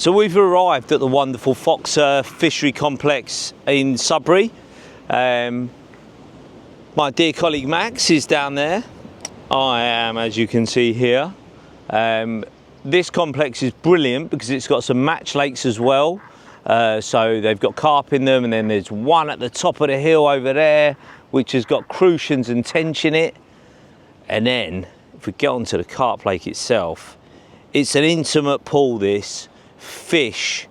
So we've arrived at the wonderful Foxearth Fishery complex in Sudbury. My dear colleague Max is down there. I am, as you can see here. This complex is brilliant because it's got some match lakes as well. So they've got carp in them, and then there's one at the top of the hill over there which has got crucians and tench in it. And then if we get onto the carp lake itself, it's an intimate pool. This fish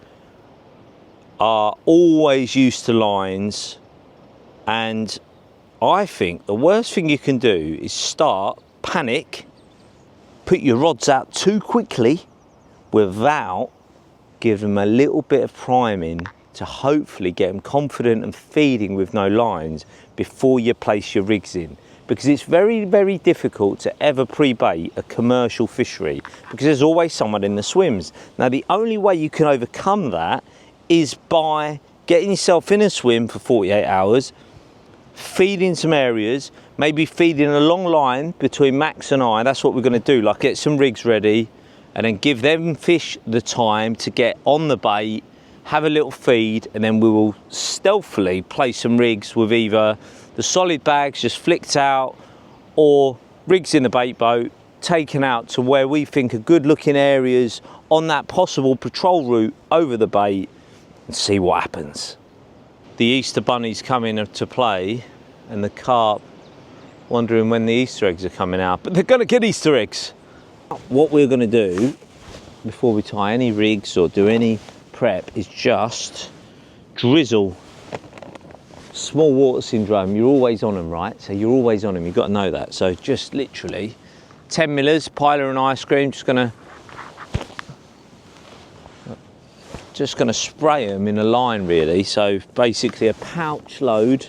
are always used to lines, and I think the worst thing you can do is panic, put your rods out too quickly without giving them a little bit of priming to hopefully get them confident and feeding with no lines before you place your rigs in. Because it's very, very difficult to ever pre-bait a commercial fishery because there's always someone in the swims. Now, the only way you can overcome that is by getting yourself in a swim for 48 hours, feeding some areas, maybe feeding a long line between Max and I. That's what we're going to do, like get some rigs ready and then give them fish the time to get on the bait, have a little feed, and then we will stealthily place some rigs with either the solid bags just flicked out or rigs in the bait boat taken out to where we think are good looking areas on that possible patrol route over the bait and see what happens. The Easter bunny's coming to play and the carp wondering when the Easter eggs are coming out, but they're going to get Easter eggs. What we're going to do before we tie any rigs or do any prep is just drizzle. Small water syndrome, you're always on them, right? So you're always on them, you've got to know that. So just literally 10 millers, piler and ice cream, just gonna spray them in a line really. So basically a pouch load.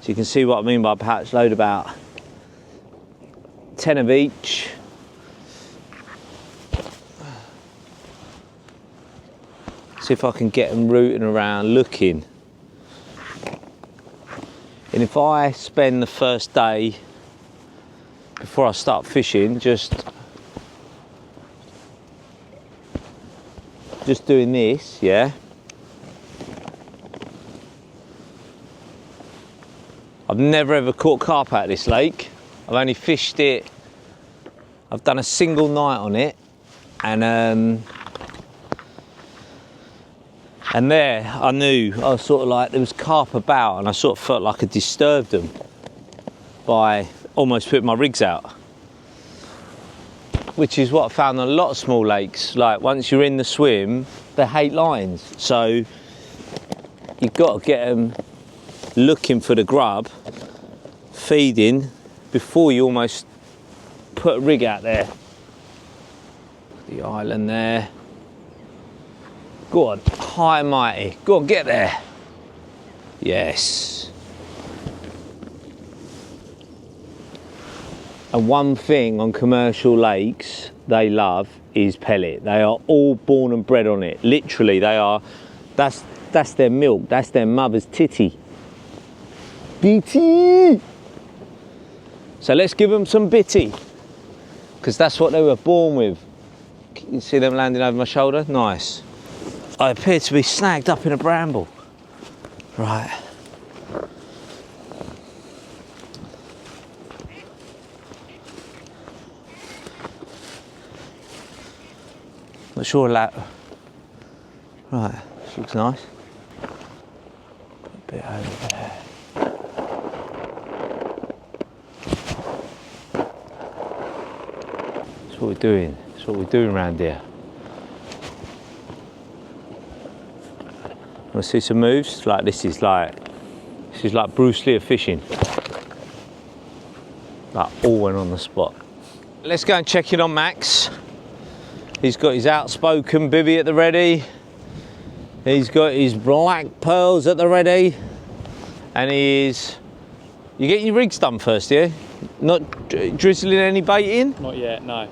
So you can see what I mean by pouch load, about 10 of each. See if I can get them rooting around looking. And if I spend the first day before I start fishing just doing this, yeah, I've never ever caught carp out of this lake. I've only fished it, I've done a single night on it, and there I knew I was sort of like there was carp about, and I sort of felt like I disturbed them by almost putting my rigs out, which is what I found on a lot of small lakes. Like once you're in the swim, they hate lines, so you've got to get them looking for the grub, feeding before you almost put a rig out there. The island there. Go on, high and mighty. Go on, get there. Yes. And one thing on commercial lakes they love is pellet. They are all born and bred on it. Literally, they are. That's their milk. That's their mother's titty. Bitty. So let's give them some bitty, because that's what they were born with. You see them landing over my shoulder? Nice. I appear to be snagged up in a bramble. Right. Not sure that. Right, this looks nice. Put a bit over there. That's what we're doing. That's what we're doing around here. Want to see some moves? Like this is like Bruce Lee of fishing. Like all went on the spot. Let's go and check in on Max. He's got his outspoken bivvy at the ready. He's got his black pearls at the ready. And he's... You getting your rigs done first, yeah? Not drizzling any bait in? Not yet, no.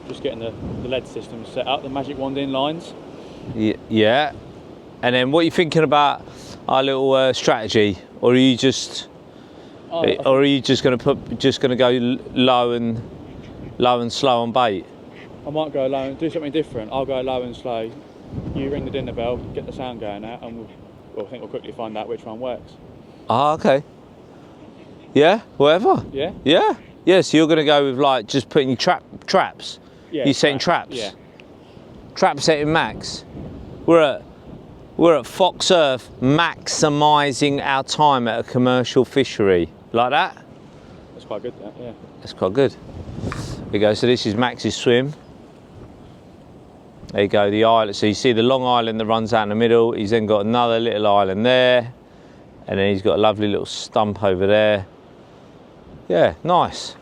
Just getting the lead system set up, the magic wand in lines. Yeah. And then what are you thinking about our little strategy? Or are you just... or are you just going to go low and slow on bait? I might go low and do something different. I'll go low and slow, You ring the dinner bell, get the sound going out, and I think we'll quickly find out which one works. Ah, okay. Yeah, whatever. Yeah? Yeah. Yeah, so you're going to go with like just putting your traps? Yeah. You're setting traps? Yeah. Trap setting max. We're at Foxearth maximising our time at a commercial fishery. Like that? That's quite good, that, yeah. That's quite good. There you go, so this is Max's swim. There you go, the island. So you see the long island that runs out in the middle. He's then got another little island there. And then he's got a lovely little stump over there. Yeah, nice.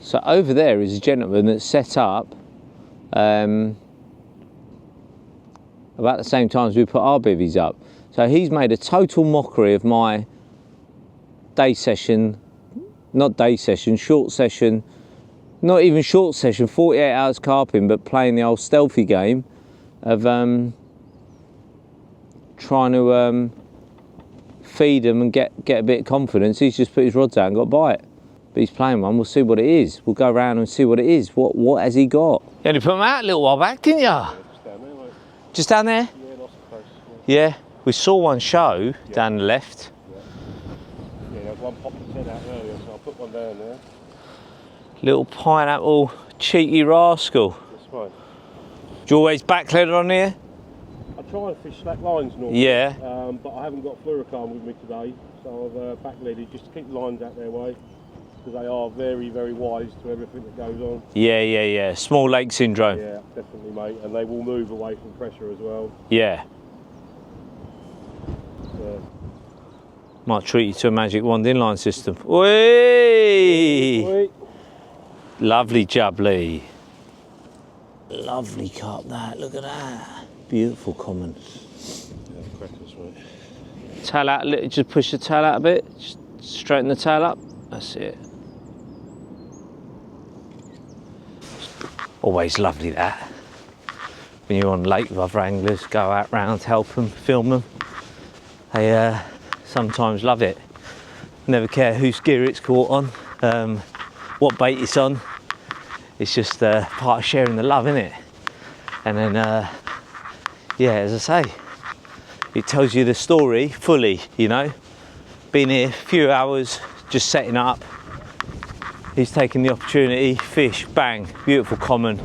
So over there is a gentleman that's set up about the same time as we put our bivvies up. So he's made a total mockery of my day session, not day session, short session, not even short session, 48 hours carping, but playing the old stealthy game of trying to feed them and get a bit of confidence. He's just put his rods out and got a bite. But he's playing one, we'll see what it is. We'll go around and see what it is. What has he got? You only put them out a little while back, didn't you? Yeah, just down there, mate. Just down there? Yeah, not so close. Yeah, we saw one show down the left. Yeah, there was one popped its head out earlier, so I'll put one down there. Little pineapple cheeky rascal. That's fine. Do you always backlead on here? I try and fish slack lines normally. Yeah. But I haven't got fluorocarbon with me today, so I've backleaded just to keep the lines out their way, because they are very, very wise to everything that goes on. Yeah. Small lake syndrome. Yeah, definitely, mate. And they will move away from pressure as well. Yeah. So. Might treat you to a magic wand inline system. Whee! Wait. Lovely jubbly. Lovely carp that, look at that. Beautiful common. Yeah, crackers, mate. Tail out a little, just push the tail out a bit. Just straighten the tail up. That's it. Always lovely that. When you're on lake with other anglers, go out round, help them, film them. They sometimes love it. Never care whose gear it's caught on, what bait it's on. It's just part of sharing the love, isn't it? And then, yeah, as I say, it tells you the story fully, you know. Been here a few hours, just setting up. He's taking the opportunity, fish, bang, beautiful common.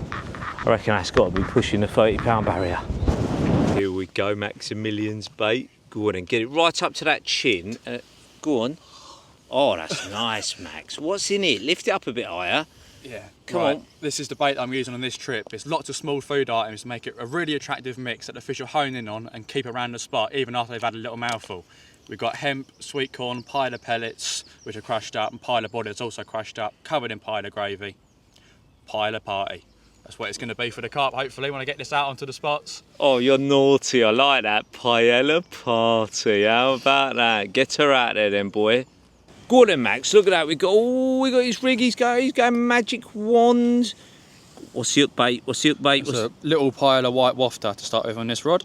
I reckon that's got to be pushing the 30-pound barrier. Here we go, Maximilian's bait. Go on and get it right up to that chin. Go on. Oh, that's nice, Max. What's in it? Lift it up a bit higher. Yeah, Come on. This is the bait I'm using on this trip. It's lots of small food items to make it a really attractive mix that the fish will hone in on and keep around the spot even after they've had a little mouthful. We've got hemp, sweet corn, piler pellets, which are crushed up, and piler body that's also crushed up, covered in piler gravy. Piler party. That's what it's going to be for the carp, hopefully, when I get this out onto the spots. Oh, you're naughty. I like that. Paella party. How about that? Get her out there then, boy. Go on then, Max. Look at that. We got his rig. He's going magic wand. What's the hook bait? It's a little piler white wafter to start with on this rod.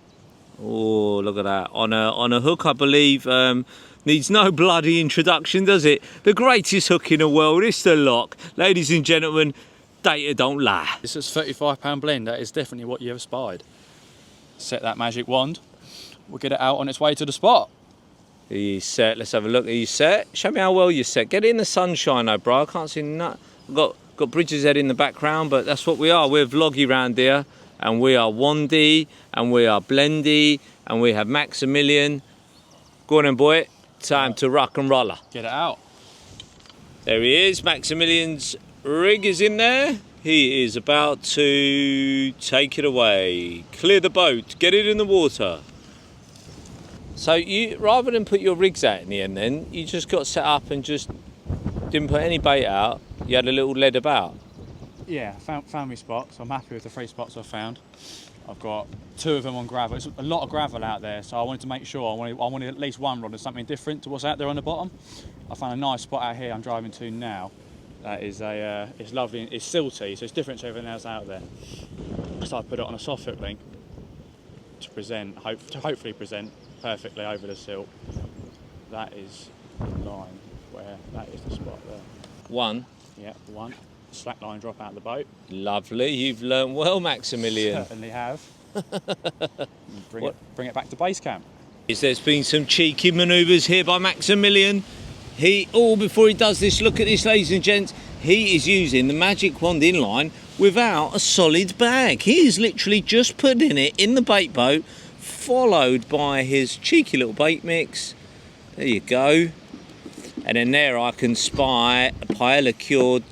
Oh, look at that. On a hook, I believe. Needs no bloody introduction, does it? The greatest hook in the world. It's the lock. Ladies and gentlemen, data don't lie. This is £35 blend. That is definitely what you have spied. Set that magic wand. We'll get it out on its way to the spot. Are you set? Let's have a look. Are you set? Show me how well you're set. Get in the sunshine though, bro. I can't see none. I've got Bridges Head in the background, but that's what we are. We're vloggy round here, and we are wandy, and we are blendy, and we have Maximilian. Go on then, boy. Time to rock and roller. Get it out. There he is. Maximilian's rig is in there. He is about to take it away. Clear the boat. Get it in the water. So you, rather than put your rigs out in the end then, you just got set up and just didn't put any bait out. You had a little lead about. Yeah, found me spots. I'm happy with the 3 spots I've found. I've got 2 of them on gravel. It's a lot of gravel out there, so I wanted to make sure I wanted at least one rod of something different to what's out there on the bottom. I found a nice spot out here I'm driving to now. That is it's lovely, it's silty, so it's different to everything else out there. So I put it on a soft hook link to present, hopefully present perfectly over the silt. That is the line where that is the spot there. One. Yeah, one. slack line drop out of the boat. Lovely, you've learnt well, Maximilian. Certainly have. Bring it back to base camp. There's been some cheeky manoeuvres here by Maximilian. Before he does this, look at this, ladies and gents. He is using the magic wand inline without a solid bag. He is literally just putting it in the bait boat, followed by his cheeky little bait mix. There you go. And then there I can spy a paella cured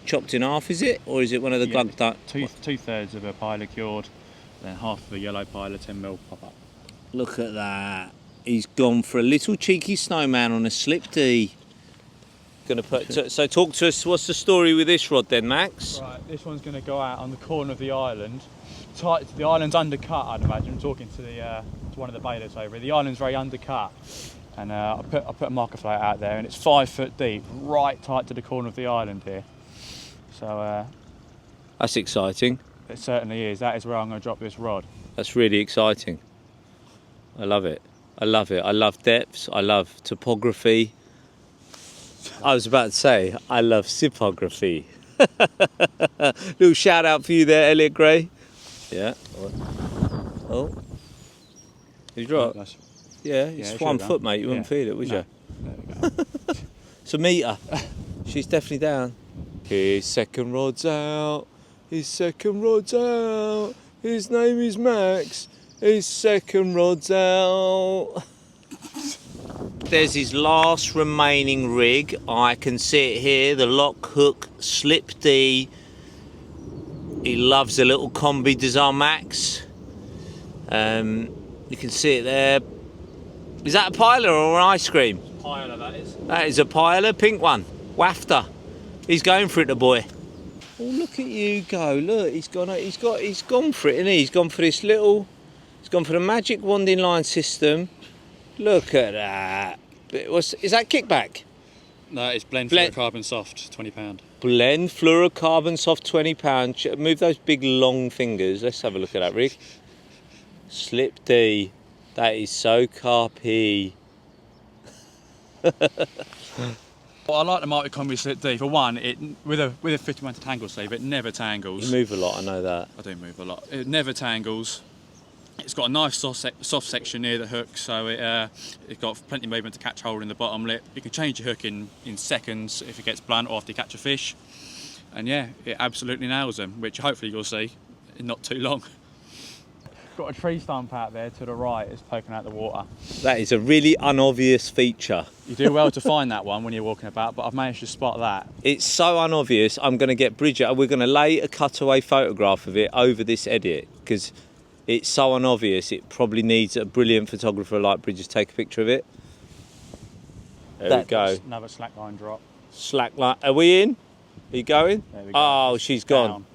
chopped in half, is it? Or is it one of the glug duck? Two-thirds of a paella cured, then half of a yellow paella 10mm pop-up. Look at that. He's gone for a little cheeky snowman on a slip D. So talk to us, what's the story with this rod then, Max? Right, this one's going to go out on the corner of the island. The island's undercut, I'd imagine. I'm talking to one of the bailiffs over here. The island's very undercut. And I put a marker float out there, and it's 5 foot deep, right tight to the corner of the island here. So that's exciting. It certainly is. That is where I'm going to drop this rod. That's really exciting. I love it. I love it. I love depths. I love topography. I was about to say, I love sipography. Little shout out for you there, Elliot Gray. Yeah. Oh. You dropped? Yeah, it's 1 foot, mate. You wouldn't feel it, would you? There we go. It's a metre. She's definitely down. His second rod's out. His second rod's out. His name is Max. His second rod's out. There's his last remaining rig. I can see it here. The lock hook slip D. He loves a little combi, does our Max. You can see it there. Is that a piler or an ice cream? Piler, that is. That is a piler, pink one. Wafter. He's going for it, the boy. Oh, look at you go! Look, he's gone for it, isn't he? He's gone for this little. He's gone for the magic wand inline system. Look at that. Is that kickback? No, it's blend fluorocarbon soft, £20. Blend fluorocarbon soft, £20. Move those big long fingers. Let's have a look at that rig. Slip D. That is so carpy. Well, I like the multi-combi slip D. For one, with a 51 tangle sleeve, it never tangles. You move a lot, I know that. I do move a lot. It never tangles. It's got a nice soft section near the hook, so it's got plenty of movement to catch hold in the bottom lip. You can change your hook in seconds if it gets blunt or after you catch a fish. And yeah, it absolutely nails them, which hopefully you'll see in not too long. Got a tree stump out there to the right, it's poking out the water. That is a really unobvious feature. You do well to find that one when you're walking about, but I've managed to spot that. It's so unobvious, I'm going to get Bridget, we're going to lay a cutaway photograph of it over this edit, because it's so unobvious, it probably needs a brilliant photographer like Bridget to take a picture of it. There we go. Another slack line drop. Slack line, are we in? Are you going? There we go. Oh, she's gone.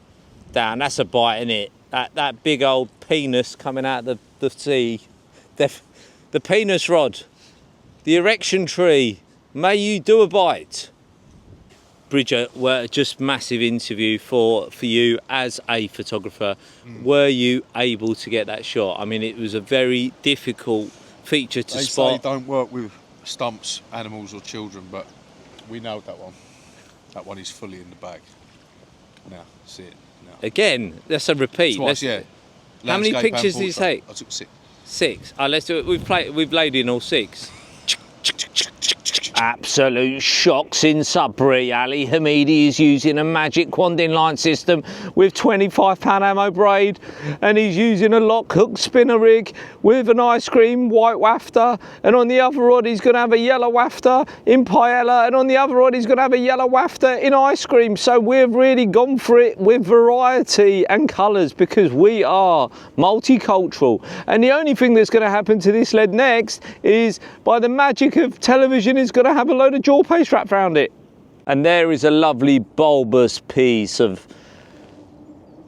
Down, that's a bite, isn't it? That big old penis coming out of the sea. The penis rod. The erection tree. May you do a bite. Bridget, just massive interview for you as a photographer. Were you able to get that shot? I mean, it was a very difficult feature to spot. They say don't work with stumps, animals or children, but we nailed that one. That one is fully in the bag. Now, see it. No. Again, that's a repeat. Twice, yeah. How many Landscape pictures and did you portrait. take? I took 6. 6. Let's do it. We've laid in all 6. Absolute shocks in Sudbury. Ali Hamidi is using a magic wand inline system with 25-pound ammo braid, and he's using a lock hook spinner rig with an ice cream white wafter, and on the other rod he's going to have a yellow wafter in paella, and on the other rod he's going to have a yellow wafter in ice cream. So we've really gone for it with variety and colours because we are multicultural. And the only thing that's going to happen to this lead next is, by the magic of television, is going to have a load of jaw paste wrapped around it. And there is a lovely bulbous piece of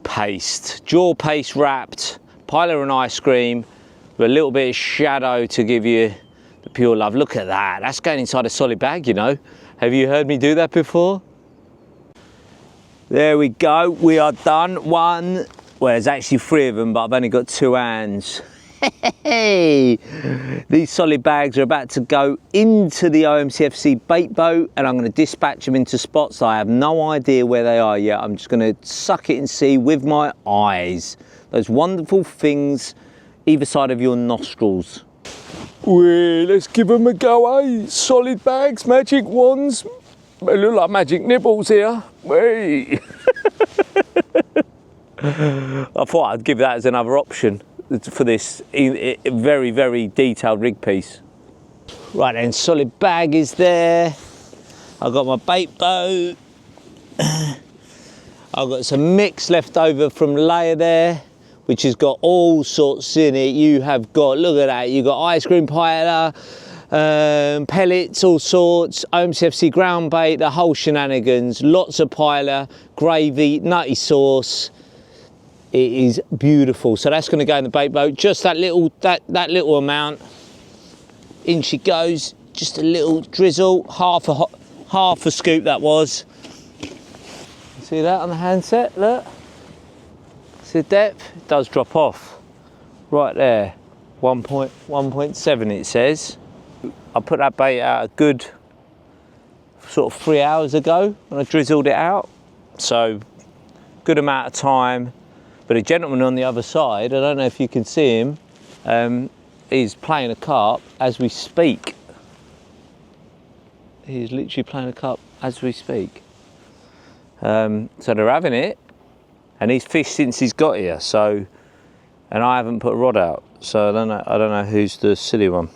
paste, jaw paste wrapped, paella and ice cream with a little bit of shadow to give you the pure love. Look at that, that's going inside a solid bag, you know. Have you heard me do that before? There we go, we are done. Well, there's actually 3 of them, but I've only got 2 hands. Hey, these solid bags are about to go into the OMCFC bait boat, and I'm going to dispatch them into spots. I have no idea where they are yet. I'm just going to suck it and see with my eyes. Those wonderful things either side of your nostrils. Well, let's give them a go, eh? Solid bags, magic wands. They look like magic nibbles here. Hey. I thought I'd give that as another option for this very, very detailed rig piece. Right then, solid bag is there. I've got my bait boat. I've got some mix left over from layer there, which has got all sorts in it. You have got, look at that, you've got ice cream paella, pellets, all sorts, OMCFC ground bait, the whole shenanigans, lots of paella, gravy, nutty sauce. It is beautiful. So that's going to go in the bait boat. Just that little little amount. In she goes. Just a little drizzle. Half a scoop that was. See that on the handset? Look. See the depth? It does drop off. Right there. 1.7 it says. I put that bait out a good sort of 3 hours ago when I drizzled it out. So good amount of time. But a gentleman on the other side, I don't know if you can see him, he's playing a carp as we speak. He's literally playing a carp as we speak. So they're having it, and he's fished since he's got here. So, and I haven't put a rod out, so I don't know who's the silly one.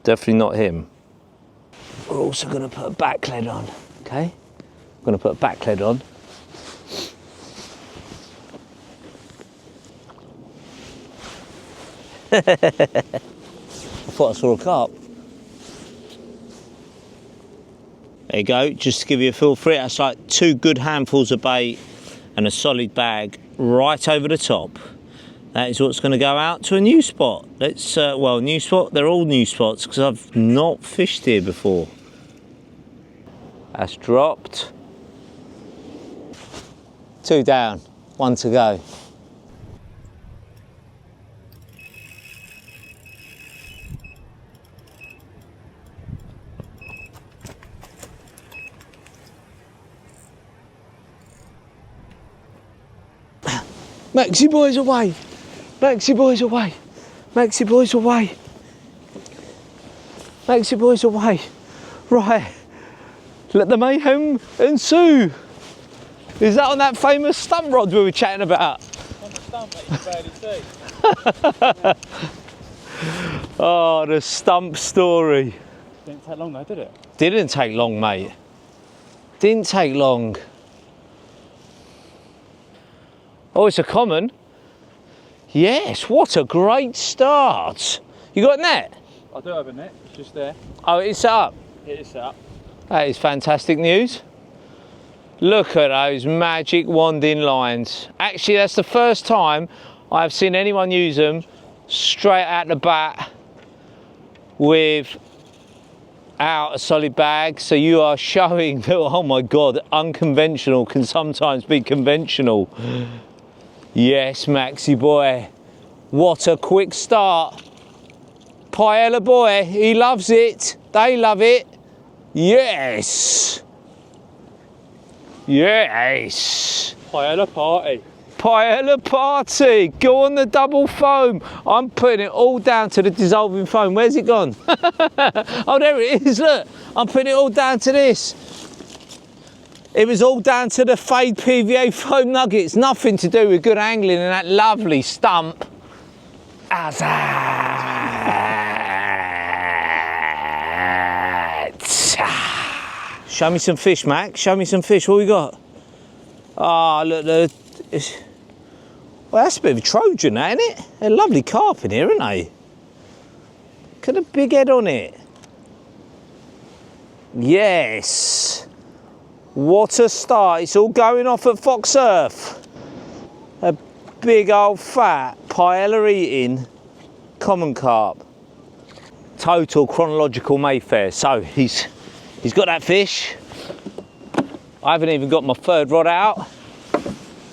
Definitely not him. We're also going to put a back lead on. Okay, I'm going to put a back lead on. I thought I saw a carp. There you go, just to give you a feel for it. That's like 2 good handfuls of bait and a solid bag right over the top. That is what's going to go out to a new spot. Let's, well, new spot, they're all new spots because I've not fished here before. That's dropped. 2 down, 1 to go. Maxi boys away! Maxi boys away! Maxi boys away! Maxi boys away! Right, let the mayhem ensue! Is that on that famous stump rod we were chatting about? On the stump that you can barely see. Oh, the stump story. Didn't take long though, did it? Didn't take long, mate. Didn't take long. Oh, it's a common. Yes, what a great start. You got a net? I do have a net, it's just there. Oh, it's set up? It is set up. That is fantastic news. Look at those magic wanding lines. Actually, that's the first time I've seen anyone use them straight at the bat without a solid bag. So you are showing that, oh my God, unconventional can sometimes be conventional. Yes, Maxi boy. What a quick start. Paella boy, he loves it. They love it. Yes. Yes. Paella party. Paella party. Go on the double foam. I'm putting it all down to the dissolving foam. Where's it gone? Oh, there it is. Look, I'm putting it all down to this. It was all down to the fade PVA foam nuggets. Nothing to do with good angling and that lovely stump. Show me some fish, Max. Show me some fish. What we got? Ah, look, well, that's a bit of a Trojan, that, isn't it? They're lovely carp in here, aren't they? Look at the big head on it. Yes. What a start. It's all going off at Foxearth. A big old fat paella eating common carp. Total chronological Mayfair. So he's got that fish. I haven't even got my 3rd rod out.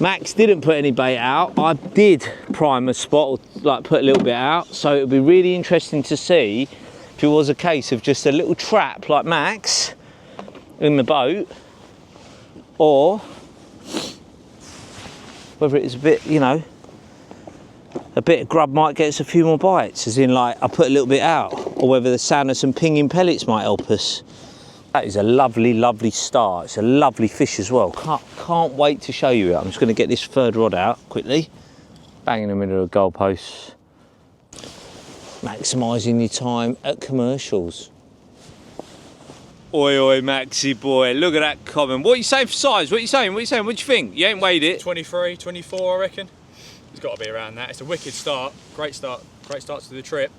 Max didn't put any bait out. I did prime a spot, or like put a little bit out. So it would be really interesting to see if it was a case of just a little trap like Max in the boat, or whether it's a bit, you know, a bit of grub might get us a few more bites, as in like I put a little bit out, or whether the sound of some pinging pellets might help us. That is a lovely, lovely start. It's a lovely fish as well. Can't wait to show you it. I'm just going to get this third rod out quickly. Bang in the middle of the goalposts. Maximising your time at commercials. Oi, oi, Maxi boy. Look at that comment. What are you saying for size? What are you saying? What are you saying? What do you think? You ain't weighed it. 23, 24, I reckon. It's got to be around that. It's a wicked start. Great start. Great start to the trip.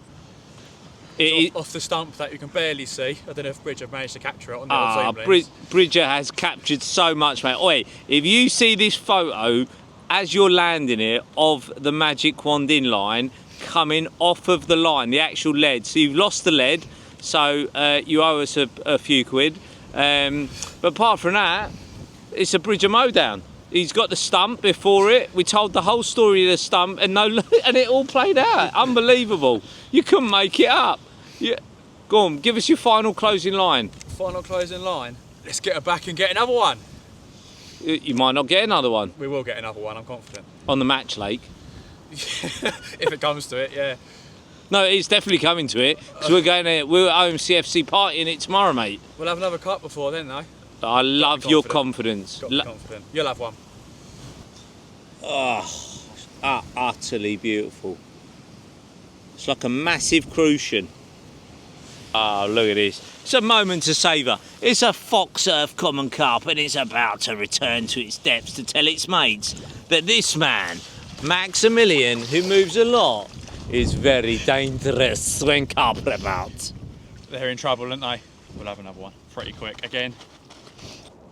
Off the stump that you can barely see. I don't know if Bridger managed to capture it on the zoom lens. Bridger has captured so much, mate. Oi, if you see this photo as you're landing it of the magic wand in line coming off of the line, the actual lead. So you've lost the lead, so you owe us a few quid. But apart from that, it's a Bridger mowdown. He's got the stump before it. We told the whole story of the stump, and it all played out. Unbelievable. You couldn't make it up. Yeah. Go on, give us your final closing line. Final closing line? Let's get her back and get another one. You might not get another one. We will get another one, I'm confident. On the match lake? If it comes to it, yeah. No, it's definitely coming to it. Because we're OMCFC partying it tomorrow, mate. We'll have another cup before then, though. I love your confidence. Got to be confident. You'll have one. Oh, utterly beautiful. It's like a massive crucian. Oh, look at this. It's a moment to savour. It's a Foxearth common carp, and it's about to return to its depths to tell its mates that this man, Maximilian, who moves a lot, is very dangerous when carp are about. They're in trouble, aren't they? We'll have another one. Pretty quick. Again.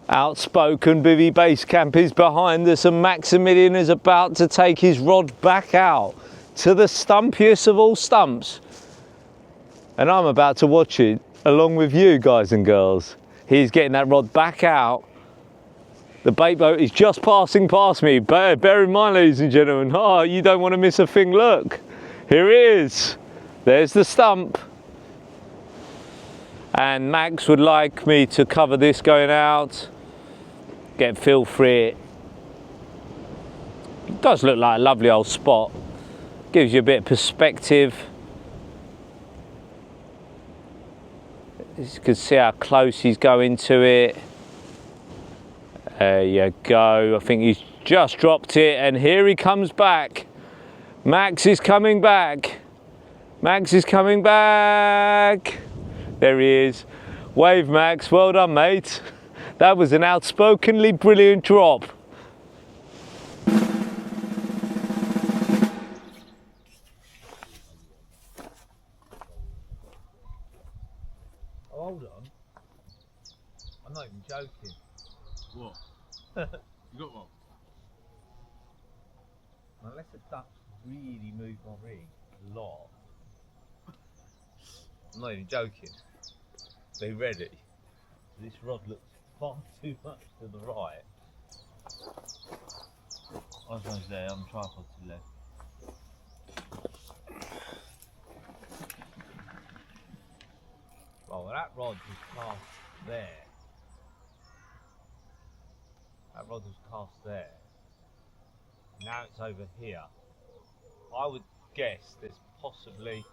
Outspoken Bivvy Base Camp is behind us, and Maximilian is about to take his rod back out to the stumpiest of all stumps. And I'm about to watch it along with you, guys and girls. He's getting that rod back out. The bait boat is just passing past me. Bear in mind, ladies and gentlemen, oh, you don't want to miss a thing. Look, here it is. There's the stump. And Max would like me to cover this going out. Get feel for it. It does look like a lovely old spot. Gives you a bit of perspective. You can see how close he's going to it. There you go. I think he's just dropped it, and here he comes back. Max is coming back. Max is coming back. There he is. Wave, Max. Well done, mate. That was an outspokenly brilliant drop. Hold on. I'm not even joking. What? You got one? Unless the ducks really move my rig a lot. I'm not even joking. They ready. This rod looks far too much to the right. I was going to say, I'm tripod to the left. Oh, well, that rod was cast there. That rod was cast there. Now it's over here. I would guess there's possibly...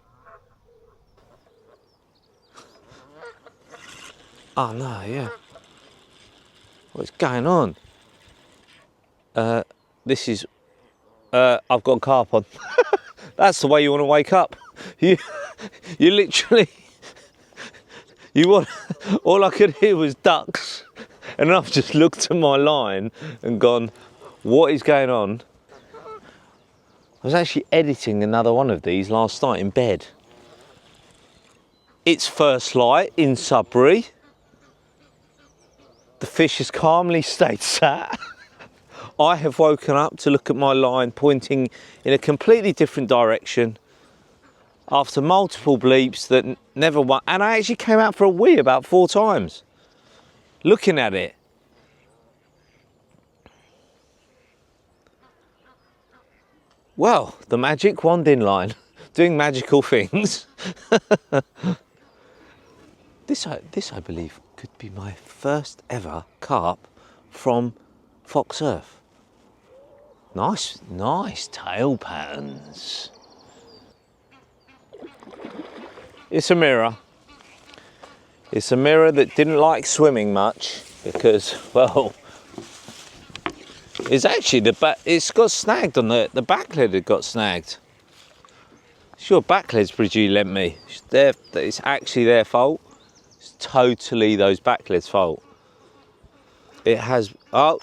Oh no, yeah. What's going on? This is... I've got a carp on. That's the way you want to wake up. You literally... You want... All I could hear was ducks. And I've just looked at my line and gone, what is going on? I was actually editing another one of these last night in bed. It's first light in Sudbury. The fish has calmly stayed sat. I have woken up to look at my line pointing in a completely different direction after multiple bleeps that never won. And I actually came out for a wee about 4 times. Looking at it. Well, the magic wand inline, doing magical things. This I believe could be my first ever carp from Foxearth. Nice tail patterns. It's a mirror. It's a mirror that didn't like swimming much because, well, it's actually it's got snagged on the back lid. It got snagged. It's your back lid's Bridgie lent me. It's actually their fault. It's totally those back lids' fault. It has, oh,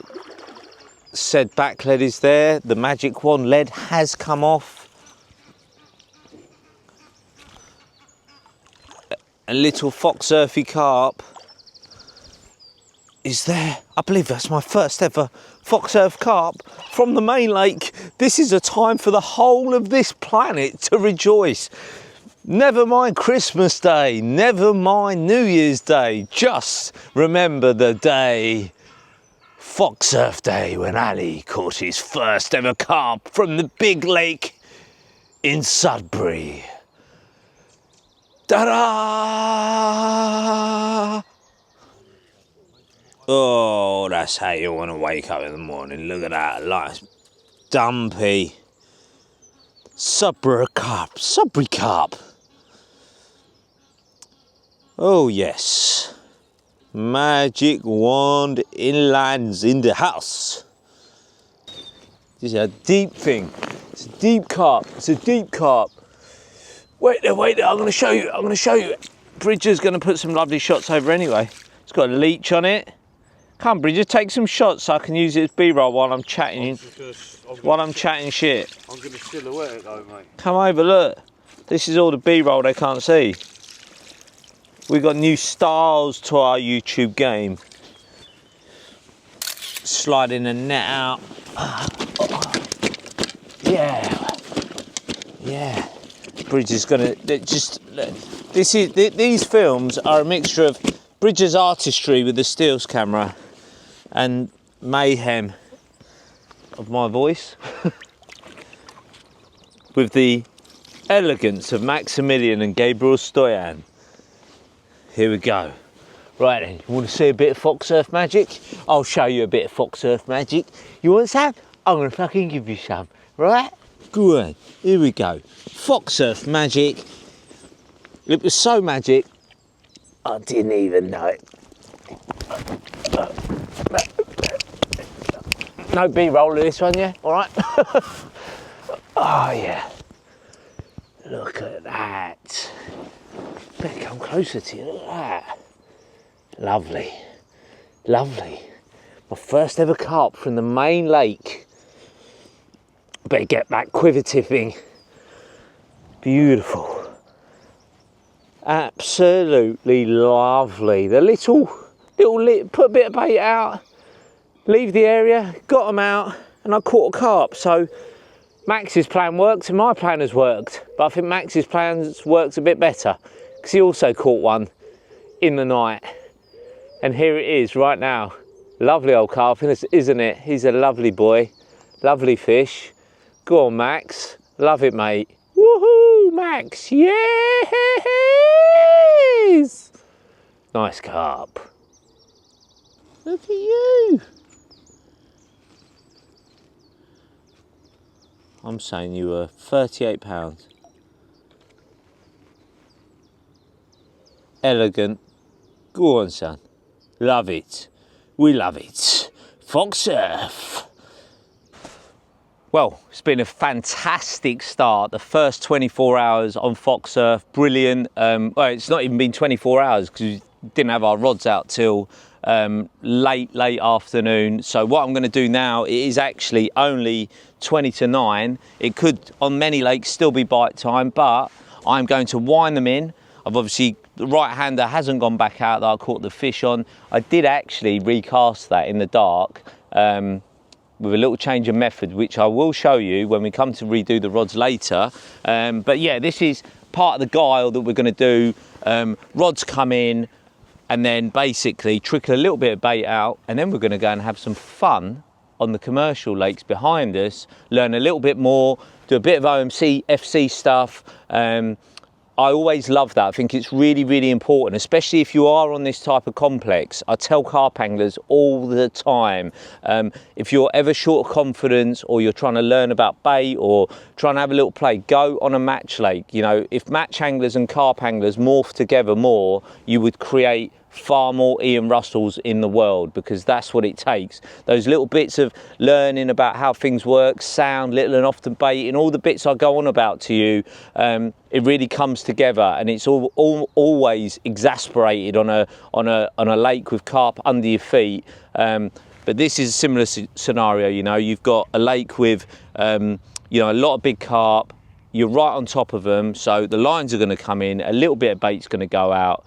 said back lid is there. The magic wand lead has come off. A little Foxearthy carp is there. I believe that's my first ever Foxearth carp from the main lake. This is a time for the whole of this planet to rejoice. Never mind Christmas Day, never mind New Year's Day. Just remember the day, Foxearth Day, when Ali caught his first ever carp from the big lake in Sudbury. Ta-da! Oh, that's how you want to wake up in the morning. Look at that, nice dumpy Sudbury carp. Oh yes, magic wand inlines in the house. This is a deep thing. It's a deep carp. Wait there, I'm going to show you. Bridger's going to put some lovely shots over anyway. It's got a leech on it. Come, Bridger, take some shots so I can use it as B-roll while I'm chatting. Shit. I'm going to silhouette it though, mate. Come over, look. This is all the B-roll they can't see. We got new styles to our YouTube game. Sliding the net out. Yeah. Bridger's gonna these films are a mixture of Bridger's artistry with the stills camera and mayhem of my voice with the elegance of Maximilian and Gabriel Stoyan. Here we go. Right then, you want to see a bit of Foxearth magic? I'll show you a bit of Foxearth magic. You want some? I'm gonna fucking give you some, right? Go on, here we go. Foxearth magic. It was so magic, I didn't even know it. No B-roll of this one, yeah? All right? Oh, yeah. Look at that. Better come closer to you, look at that. Lovely. My first ever carp from the main lake. Better get that quiver tipping. Beautiful. Absolutely lovely. The little, put a bit of bait out, leave the area, got them out, and I caught a carp. So Max's plan worked and my plan has worked. But I think Max's plan works a bit better because he also caught one in the night. And here it is right now. Lovely old carp, isn't it? He's a lovely boy, lovely fish. Go on, Max. Love it, mate. Woohoo, Max. Yes! Nice carp. Look at you. I'm saying you were 38 pounds. Elegant. Go on, son. Love it. We love it. Foxearth. Well, it's been a fantastic start. The first 24 hours on Foxearth, brilliant. Well, it's not even been 24 hours because we didn't have our rods out till late afternoon. So what I'm going to do now, it is actually only 20 to 9. It could, on many lakes, still be bite time, but I'm going to wind them in. I've obviously, the right-hander hasn't gone back out that I caught the fish on. I did actually recast that in the dark. With a little change of method, which I will show you when we come to redo the rods later. But yeah, this is part of the guile that we're going to do. Rods come in and then basically trickle a little bit of bait out, and then we're going to go and have some fun on the commercial lakes behind us, learn a little bit more, do a bit of OMC, FC stuff. I always love that. I think it's really, really important, especially if you are on this type of complex. I tell carp anglers all the time, if you're ever short of confidence or you're trying to learn about bait or trying to have a little play, go on a match lake. You know, if match anglers and carp anglers morph together more, you would create far more Ian Russells in the world, because that's what it takes. Those little bits of learning about how things work, sound, little and often bait, and all the bits I go on about to you, it really comes together, and it's always exasperated on a lake with carp under your feet. But this is a similar scenario. You know, you've got a lake with you know, a lot of big carp. You're right on top of them, so the lines are going to come in, a little bit of bait's going to go out.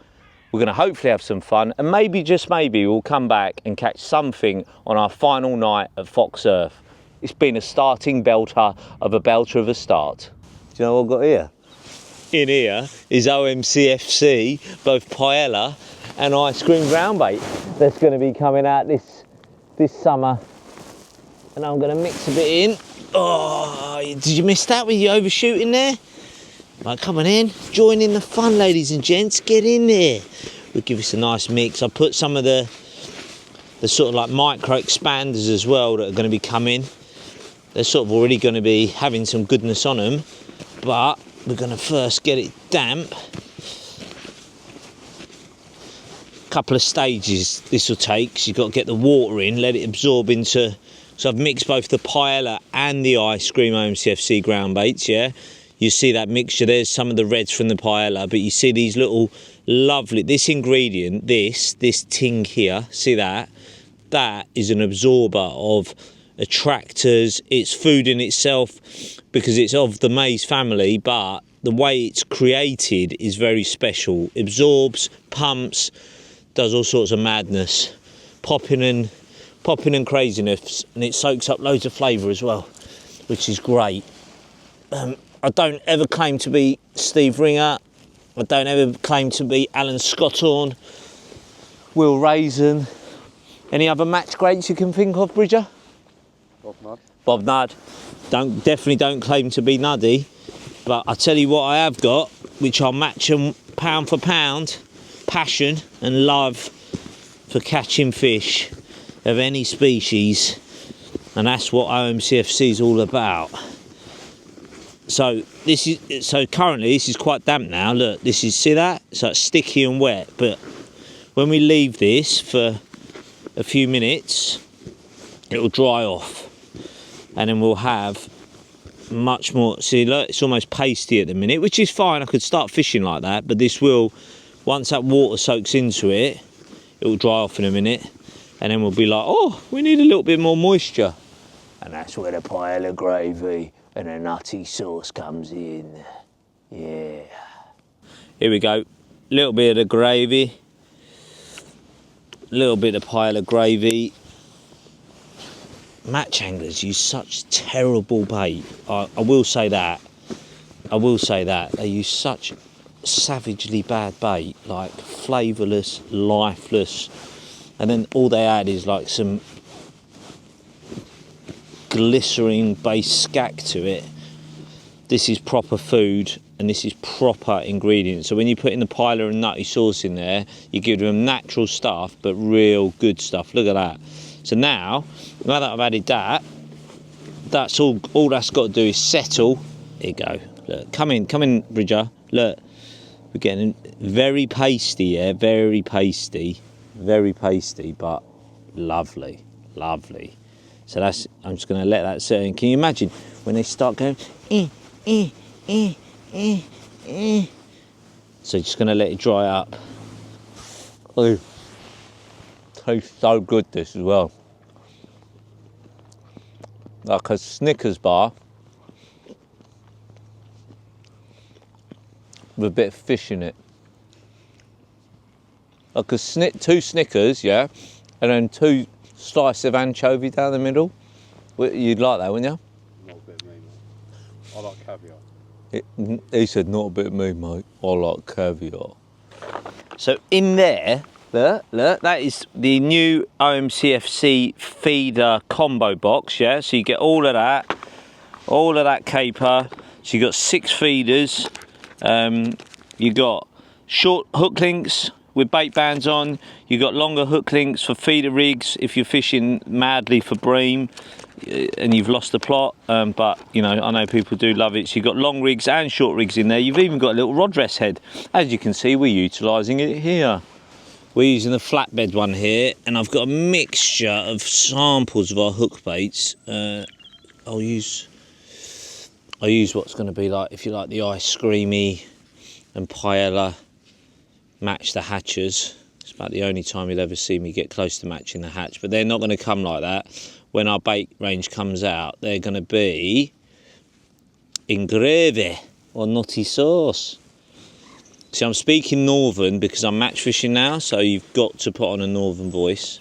We're going to hopefully have some fun, and maybe, just maybe, we'll come back and catch something on our final night at Foxearth. It's been a starting belter of a belter of a start. Do you know what I've got here? In here is OMCFC, both paella and ice cream ground bait. That's going to be coming out this summer, and I'm going to mix a bit in. Oh, did you miss that? Were you overshooting there? Right, come on in, join in the fun, ladies and gents, get in there. We'll give us a nice mix. I put some of the sort of like micro expanders as well that are going to be coming. They're sort of already going to be having some goodness on them, but we're going to first get it damp. A couple of stages this will take, because you've got to get the water in, let it absorb into. So I've mixed both the paella and the ice cream OMCFC ground baits, yeah. You see that mixture, there's some of the reds from the paella, but you see these little lovely, this ingredient, this ting here, see that? That is an absorber of attractors. It's food in itself because it's of the maize family, but the way it's created is very special. Absorbs, pumps, does all sorts of madness, popping and craziness, and it soaks up loads of flavour as well, which is great. I don't ever claim to be Steve Ringer. I don't ever claim to be Alan Scottorn, Will Raisin. Any other match greats you can think of, Bridger? Bob Nudd. Definitely don't claim to be Nuddy. But I tell you what I have got, which I'll match them pound for pound, passion and love for catching fish of any species. And that's what OMCFC is all about. So currently this is quite damp now. Look, this is, see that? So it's sticky and wet, but when we leave this for a few minutes, it'll dry off, and then we'll have much more. See, look, it's almost pasty at the minute, which is fine. I could start fishing like that, but this will, once that water soaks into it, it will dry off in a minute, and then we'll be like, oh, we need a little bit more moisture, and that's where the paella gravy and a nutty sauce comes in. Yeah. Here we go. Little bit of the gravy. Little bit of paella gravy. Match anglers use such terrible bait. I will say that. I will say that. They use such savagely bad bait, like flavourless, lifeless. And then all they add is like some glycerine based scack to it. This is proper food, and this is proper ingredients. So when you put in the paella and nutty sauce in there, you give them natural stuff, but real good stuff. Look at that. So now that I've added that, that's all that's got to do is settle. Here you go. Look, come in, Bridger. Look, we're getting very pasty, yeah, very pasty, but lovely. So that's, I'm just going to let that sit in. Can you imagine when they start going, So just going to let it dry up. Oh, tastes so good, this as well. Like a Snickers bar with a bit of fish in it. Like a two Snickers, yeah, and then 2 slices of anchovy down the middle. You'd like that, wouldn't you? Not a bit of me, mate. I like caviar. He said, not a bit of me, mate. I like caviar. So in there, look, that is the new OMCFC feeder combo box, yeah? So you get all of that, all of that caper. So you've got 6 feeders. You've got short hook links with bait bands on. You've got longer hook links for feeder rigs if you're fishing madly for bream and you've lost the plot. But, you know, I know people do love it. So you've got long rigs and short rigs in there. You've even got a little rod rest head. As you can see, we're utilising it here. We're using the flatbed one here, and I've got a mixture of samples of our hook baits. I'll use what's going to be like, if you like, the Ice Screamy and Paella match the hatches. It's about the only time you'll ever see me get close to matching the hatch, but they're not going to come like that. When our bait range comes out, they're going to be in gravy or nutty sauce. See, I'm speaking northern because I'm match fishing now, so you've got to put on a northern voice.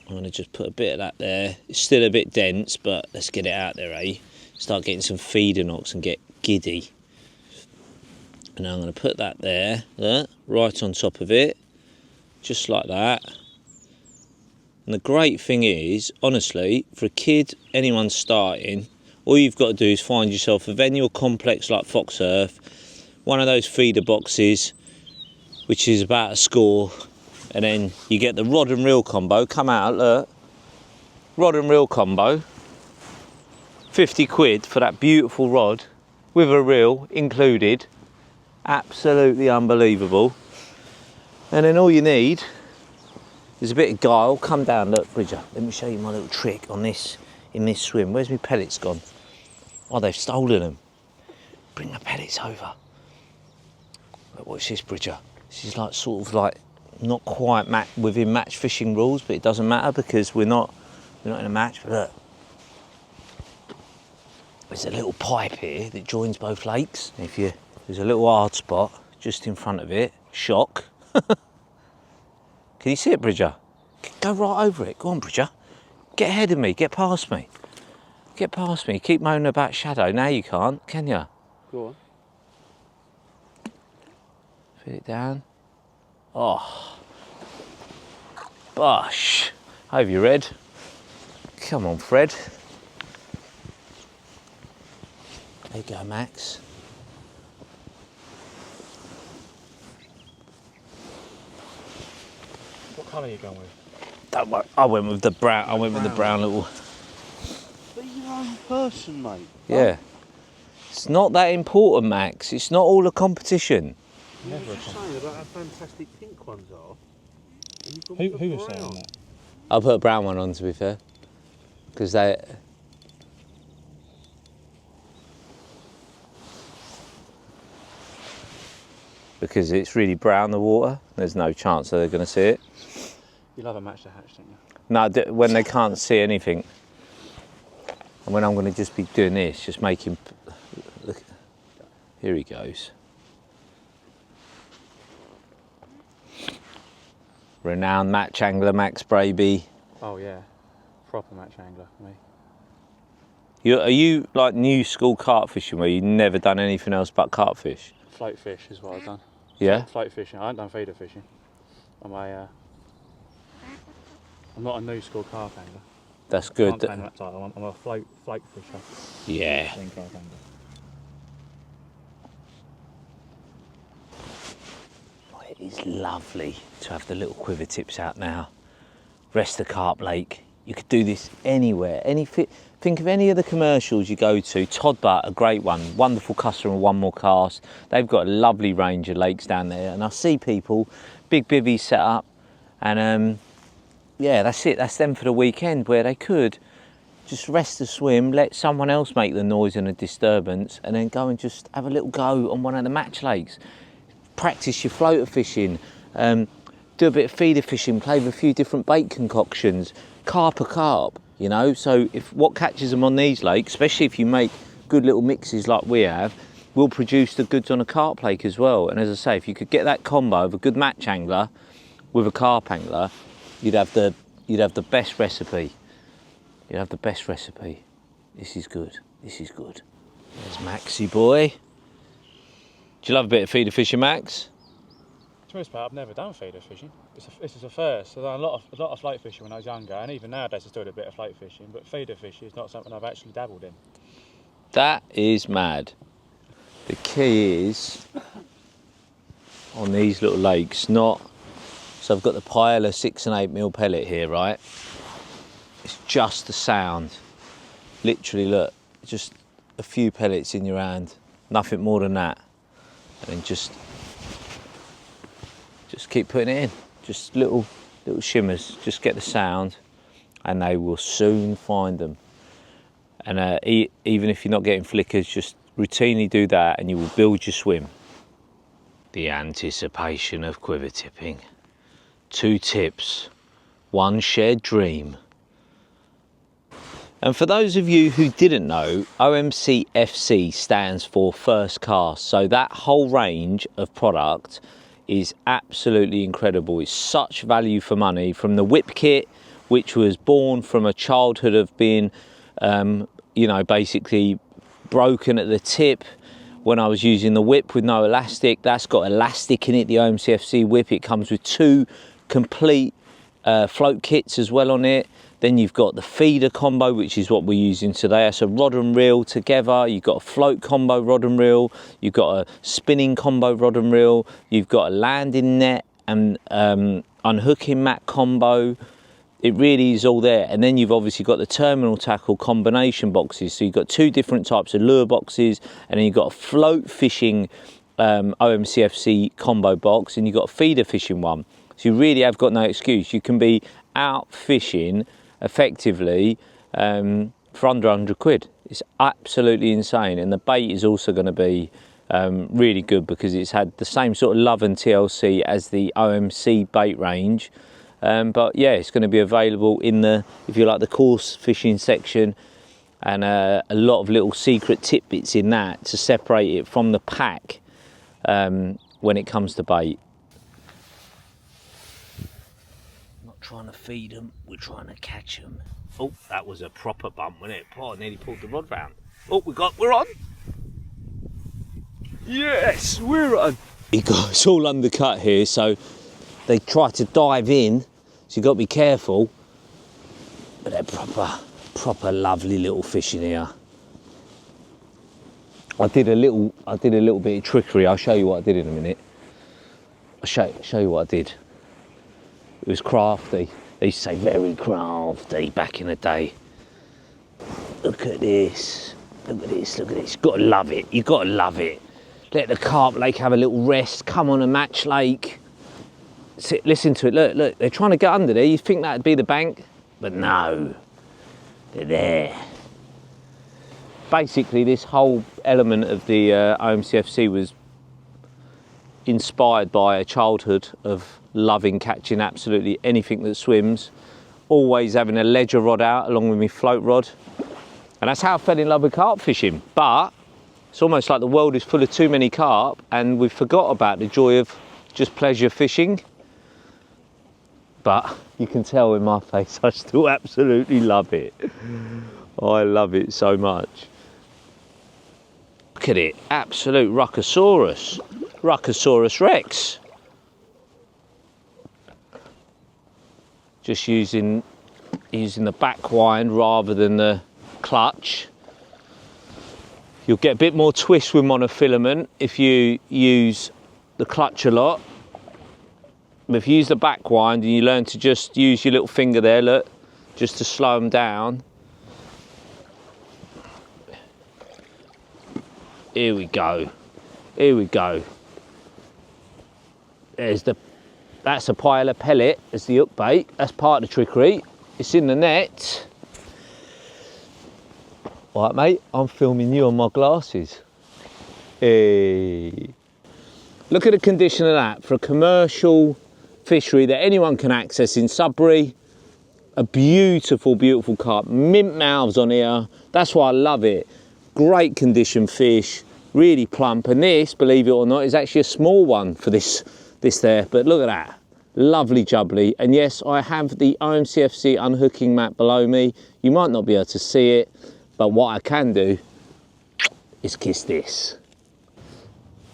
I'm going to just put a bit of that there. It's still a bit dense, but let's get it out there, eh? Start getting some feeder knocks and get giddy. And I'm going to put that there, right on top of it, just like that. And the great thing is, honestly, for a kid, anyone starting, all you've got to do is find yourself a venue or complex like Foxearth, one of those feeder boxes, which is about a score, and then you get the rod and reel combo. Come out, look, rod and reel combo, 50 quid for that beautiful rod with a reel included. Absolutely unbelievable. And then all you need is a bit of guile. Come down, look, Bridger, let me show you my little trick on this, in this swim. Where's my pellets gone? Oh, they've stolen them. Bring the pellets over. Look, watch this, Bridger. This is like sort of like not quite within match fishing rules, but it doesn't matter because we're not in a match. But look, there's a little pipe here that joins both lakes. There's a little hard spot just in front of it. Shock. Can you see it, Bridger? Go right over it. Go on, Bridger. Get ahead of me. Get past me. Get past me. Keep moaning about shadow. Now you can't, can you? Go on. Fit it down. Oh. Bosh. Over your head. Come on, Fred. There you go, Max. What colour are you going with? Don't worry. I went with the brown. I went with the brown little. Be your own person, mate. Yeah. It's not that important, Max. It's not all a competition. You were just saying about how fantastic pink ones are. And you've gone Who with the was saying brown. that? I'll put a brown one on, to be fair, because it's really brown, the water. There's no chance that they're going to see it. You love a match the hatch, don't you? No, when they can't see anything, and when I'm going to just be doing this, just make him look. Here he goes. Renowned match angler Max Braby. Oh yeah, proper match angler, me. Are you like new school carp fishing where you've never done anything else but carp fish? Float fish is what I've done. Yeah? Float fishing. I haven't done feeder fishing. I'm not a new school carp angler. That's I good. can't claim that title. I'm a float fisher. Yeah. Then carp angler. It is lovely to have the little quiver tips out now. Rest the Carp Lake. You could do this anywhere. Think of any of the commercials you go to. Todbutt, a great one. Wonderful customer, One More Cast. They've got a lovely range of lakes down there. And I see people, big bivvies set up. And yeah, that's it. That's them for the weekend where they could just rest the swim, let someone else make the noise and the disturbance, and then go and just have a little go on one of the match lakes. Practice your floater fishing, do a bit of feeder fishing, play with a few different bait concoctions, carp a carp, you know. So if what catches them on these lakes, especially if you make good little mixes like we have, will produce the goods on a carp lake as well. And as I say, if you could get that combo of a good match angler with a carp angler, you'd have the best recipe. You'd have the best recipe. This is good. This is good. There's Maxie boy. Do you love a bit of feeder fishing, Max? To be honest, I've never done feeder fishing. This is a first. I've done a lot of float fishing when I was younger, and even nowadays I still do a bit of float fishing. But feeder fishing is not something I've actually dabbled in. That is mad. The key is on these little lakes, not, so I've got the Pile 6 and 8 mil pellet here, right? It's just the sound. Literally, look, just a few pellets in your hand, nothing more than that. And then just keep putting it in. Just little shimmers, just get the sound, and they will soon find them. And even if you're not getting flickers, just routinely do that and you will build your swim. The anticipation of quiver tipping. 2 tips, 1 shared dream. And for those of you who didn't know, OMCFC stands for first cast. So that whole range of product is absolutely incredible. It's such value for money, from the whip kit, which was born from a childhood of being, you know, basically broken at the tip when I was using the whip with no elastic. That's got elastic in it, the OMCFC whip. It comes with 2 complete float kits as well on it. Then you've got the feeder combo, which is what we're using today. That's a rod and reel together. You've got a float combo rod and reel. You've got a spinning combo rod and reel. You've got a landing net and unhooking mat combo. It really is all there. And then you've obviously got the terminal tackle combination boxes. So you've got 2 different types of lure boxes, and then you've got a float fishing OMCFC combo box, and you've got a feeder fishing one. So you really have got no excuse. You can be out fishing effectively for under 100 quid. It's absolutely insane. And the bait is also going to be really good, because it's had the same sort of love and TLC as the OMC bait range. But yeah, it's going to be available in the, if you like, the course fishing section, and a lot of little secret tidbits in that to separate it from the pack when it comes to bait. Not trying to feed them, we're trying to catch them. Oh, that was a proper bump, wasn't it? Oh, I nearly pulled the rod round. Oh, we're on. Yes, we're on. It's all undercut here, so they try to dive in, so you've got to be careful. But they're proper lovely little fish in here. I did a little bit of trickery. I'll show you what I did in a minute. I'll show you what I did. It was crafty. They used to say very crafty back in the day. Look at this. Look at this. Look at this. You've got to love it. You've got to love it. Let the carp lake have a little rest. Come on a match lake. Sit, listen to it. Look. They're trying to get under there. You think that'd be the bank, but no. They're there. Basically, this whole element of the OMCFC was inspired by a childhood of loving catching absolutely anything that swims, always having a ledger rod out along with my float rod, and that's how I fell in love with carp fishing. But it's almost like the world is full of too many carp and we've forgot about the joy of just pleasure fishing. But you can tell in my face I still absolutely love it. I love it so much. Look at it, absolute Ruckosaurus Rex. Just using the back wind rather than the clutch. You'll get a bit more twist with monofilament if you use the clutch a lot. But if you use the back wind and you learn to just use your little finger there, look, just to slow them down. Here we go. Here we go. That's a pile of pellet as the hook bait. That's part of the trickery. It's in the net. Right, mate, I'm filming you on my glasses. Hey. Look at the condition of that for a commercial fishery that anyone can access in Sudbury. A beautiful, beautiful carp. Mint mouths on here. That's why I love it. Great condition fish, really plump. And this, believe it or not, is actually a small one for this there. But look at that. Lovely jubbly. And yes, I have the OMCFC unhooking mat below me. You might not be able to see it, but what I can do is kiss this.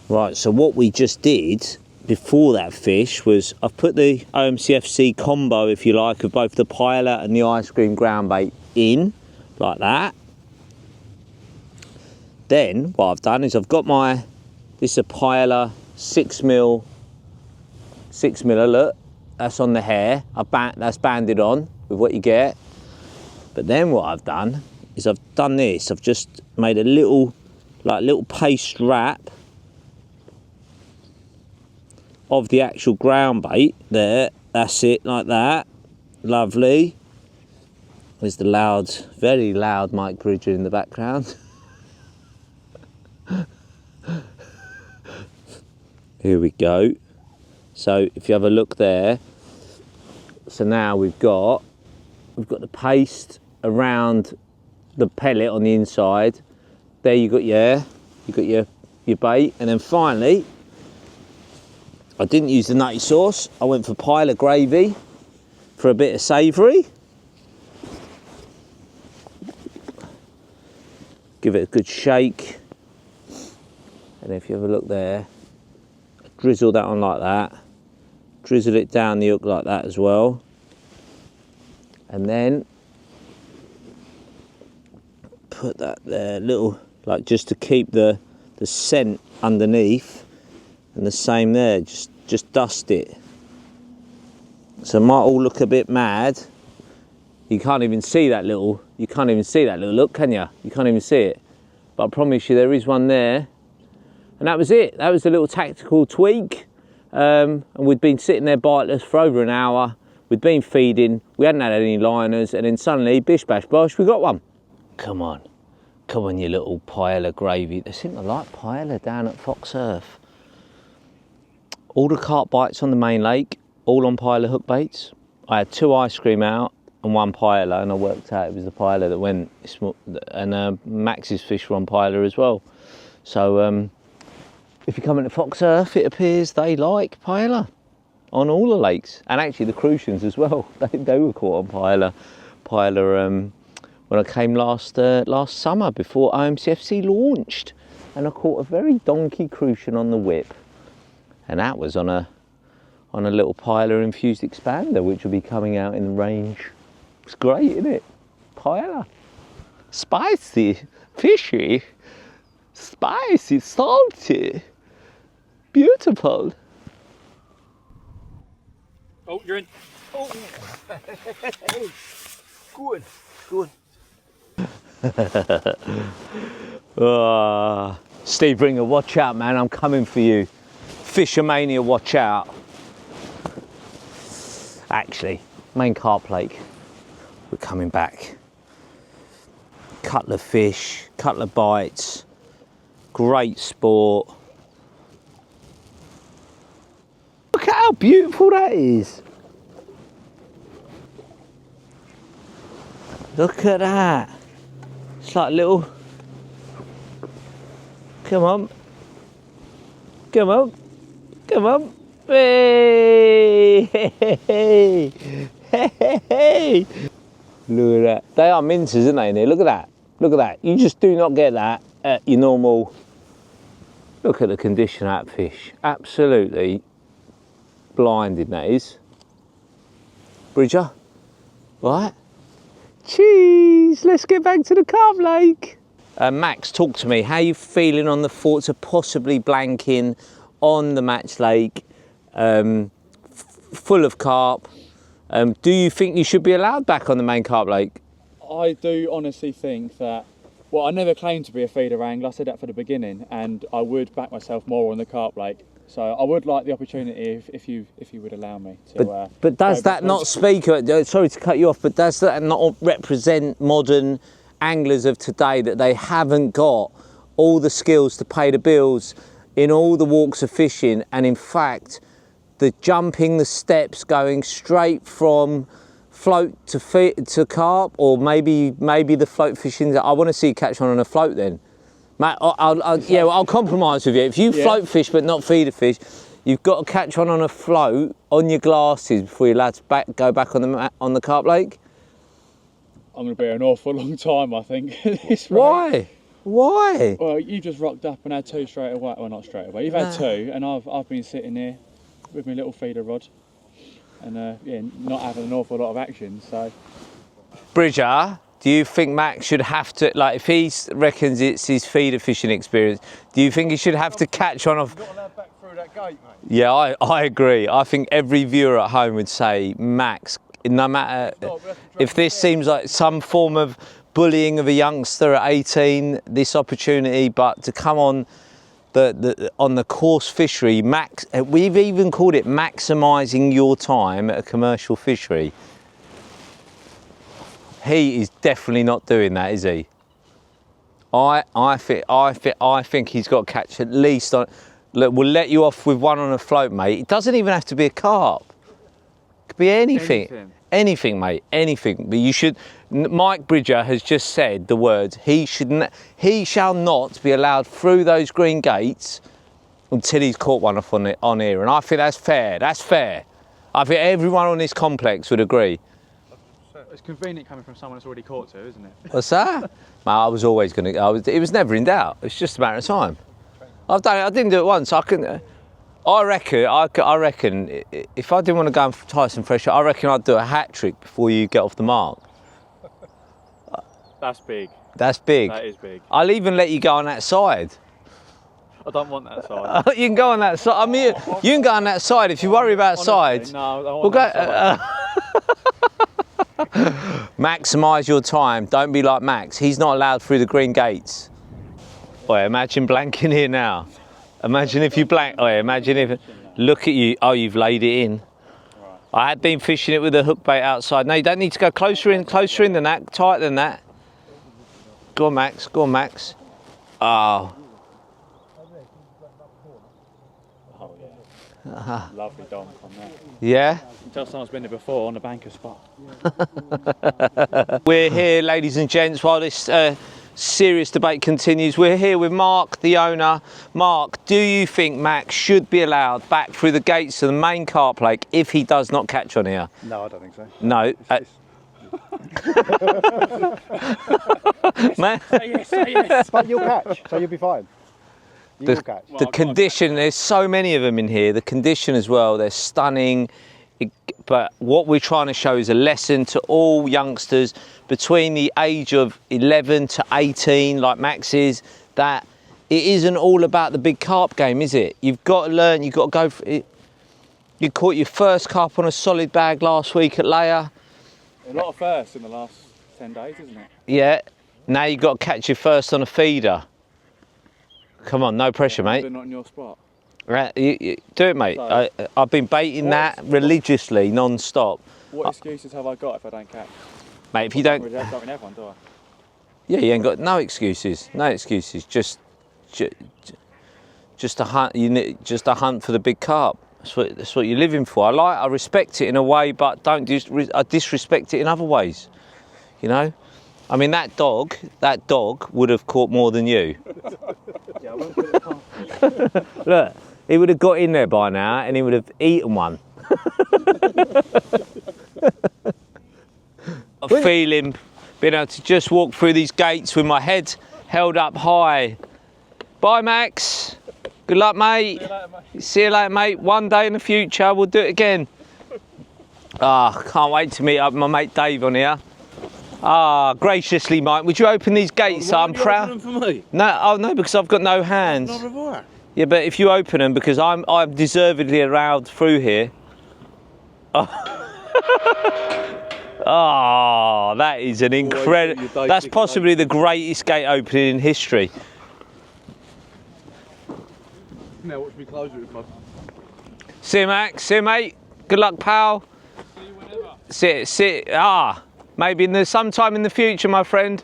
Right, so what we just did before that fish was I've put the OMCFC combo, if you like, of both the pilot and the ice cream ground bait in, like that. Then what I've done is I've got this is a Piler 6mm, look, that's on the hair. That's banded on with what you get. But then what I've done is I've done this. I've just made a little paste wrap of the actual ground bait there. That's it, like that. Lovely. There's the loud, very loud Mike Bridger in the background. Here we go. So if you have a look there, so now we've got the paste around the pellet on the inside. There you got your bait, and then finally, I didn't use the nutty sauce. I went for Piler gravy for a bit of savoury. Give it a good shake, and if you have a look there, drizzle that on like that. Drizzle it down the hook like that as well, and then put that there, little, like, just to keep the scent underneath, and the same there, just dust it. So it might all look a bit mad. You can't even see that little look, can you? You can't even see it, but I promise you there is one there. And that was it. That was a little tactical tweak. And we'd been sitting there biteless for over an hour. We'd been feeding. We hadn't had any liners, and then suddenly, bish bash bosh, we got one. Come on, you little Piler gravy. They seem to like Piler down at Foxearth. All the carp bites on the main lake, all on Piler hook baits. I had 2 ice cream out and 1 Piler, and I worked out it was the Piler that went. And Max's fish were on Piler as well. So. If you come into Foxearth, it appears they like Piler on all the lakes, and actually the crucians as well. They were caught on Piler when I came last summer before OMCFC launched, and I caught a very donkey crucian on the whip, and that was on a little Piler infused expander, which will be coming out in the range. It's great, isn't it? Piler, spicy, fishy, spicy, salty. Beautiful. Oh, you're in. Oh. Good. Steve Ringer, watch out, man. I'm coming for you. Fishermania, watch out. Actually, main carp lake. We're coming back. Couple of fish, couple of bites. Great sport. Look at how beautiful that is. Look at that. It's like a little... Come on. Come on. Come on. Hey! Hey! Hey! Look at that. They are minces, aren't they, in here? Look at that. Look at that. You just do not get that at your normal... Look at the condition of that fish. Absolutely blinding, that is. Bridger, right? Cheese, let's get back to the carp lake. Max, talk to me. How are you feeling on the thoughts of possibly blanking on the match lake, full of carp? Do you think you should be allowed back on the main carp lake? I do honestly think that, well, I never claimed to be a feeder angler. I said that for the beginning, and I would back myself more on the carp lake. So I would like the opportunity if you would allow me to. But does that not speak? Sorry to cut you off, but does that not represent modern anglers of today, that they haven't got all the skills to pay the bills in all the walks of fishing, and in fact, the jumping the steps, going straight from float to carp, or maybe the float fishing? I want to see you catch one on a float then. Matt, I'll compromise with you. If you float fish but not feeder fish, you've got to catch one on a float on your glasses before you're allowed to go back on the carp lake. I'm going to be an awful long time, I think. Why? Why? Well, you just rocked up and had 2 straight away. Well, not straight away. You've had 2, and I've been sitting here with my little feeder rod, and not having an awful lot of action. So, Bridger, Do you think Max should have to, like, if he reckons it's his feeder fishing experience, do you think he should have to catch on off? You're not allowed back through that gate, mate. Yeah, I agree. I think every viewer at home would say, Max, no matter if this seems like some form of bullying of a youngster at 18, this opportunity, but to come on on the course fishery, we've even called it maximising your time at a commercial fishery. He is definitely not doing that, is he? I think he's got to catch at least on. Look, we'll let you off with one on a float, mate. It doesn't even have to be a carp. It could be anything. Anything, mate. Anything. But you should. Mike Bridger has just said the words. He shall not be allowed through those green gates until he's caught one off on here. And I think that's fair. That's fair. I think everyone on this complex would agree. It's convenient coming from someone that's already caught two, isn't it? What's that? Mate, I was always going to. It was never in doubt. It's just a matter of time. I've done it. I didn't do it once. I reckon if I didn't want to go and tie some fresh, I reckon I'd do a hat trick before you get off the mark. That's big. That's big. That is big. I'll even let you go on that side. I don't want that side. You can go on that side. I mean, you can go on that side if you worry about Honestly, sides. No, I don't want that side. Maximise your time. Don't be like Max. He's not allowed through the green gates. Boy, imagine blanking here now. Imagine if you blank. Oh, imagine if. Look at you. Oh, you've laid it in. Right. I had been fishing it with a hook bait outside. No, you don't need to go closer in than that, tighter than that. Go on, Max. Go on, Max. Oh. Oh yeah. Lovely donk on that. Yeah? You can tell someone's been there before on the banker spot. We're here, ladies and gents, while this serious debate continues. We're here with Mark, the owner. Mark, do you think Max should be allowed back through the gates of the main carp lake if he does not catch on here? No, I don't think so. No. Man. Say yes. But you'll catch, so you'll be fine. You will catch. The condition, there's so many of them in here. The condition as well, they're stunning. But what we're trying to show is a lesson to all youngsters between the age of 11 to 18, like Max is, that it isn't all about the big carp game, is it? You've got to learn, you've got to go for it. You caught your first carp on a solid bag last week at Leia. A lot of firsts in the last 10 days, isn't it? Yeah. Now you've got to catch your first on a feeder. Come on, no pressure, mate. They're not in your spot. Right, you do it, mate. So, I've been baiting that religiously, non-stop. What excuses have I got if I don't catch? Mate, if you don't... I don't really have one, do I? Yeah, you ain't got no excuses. No excuses. Just a hunt. Just a hunt for the big carp. That's what you're living for. I respect it in a way, but I disrespect it in other ways. You know. I mean, that dog would have caught more than you. Yeah, I won't put it past. Look, he would have got in there by now, and he would have eaten one. I feel him being able to just walk through these gates with my head held up high. Bye, Max. Good luck, mate. See you later, mate. One day in the future, we'll do it again. Can't wait to meet up with my mate Dave on here. Graciously, Mike, would you open these gates? I'm proud. Open them for me? No, because I've got no hands. Not before. Yeah, but if you open them, because I'm deservedly allowed through here. Oh, that is an incredible. That's possibly the greatest gate opening in history. Now watch me close it with my... See you, Max. See you, mate. Good luck, pal. See you whenever. Sit. Maybe sometime in the future, my friend.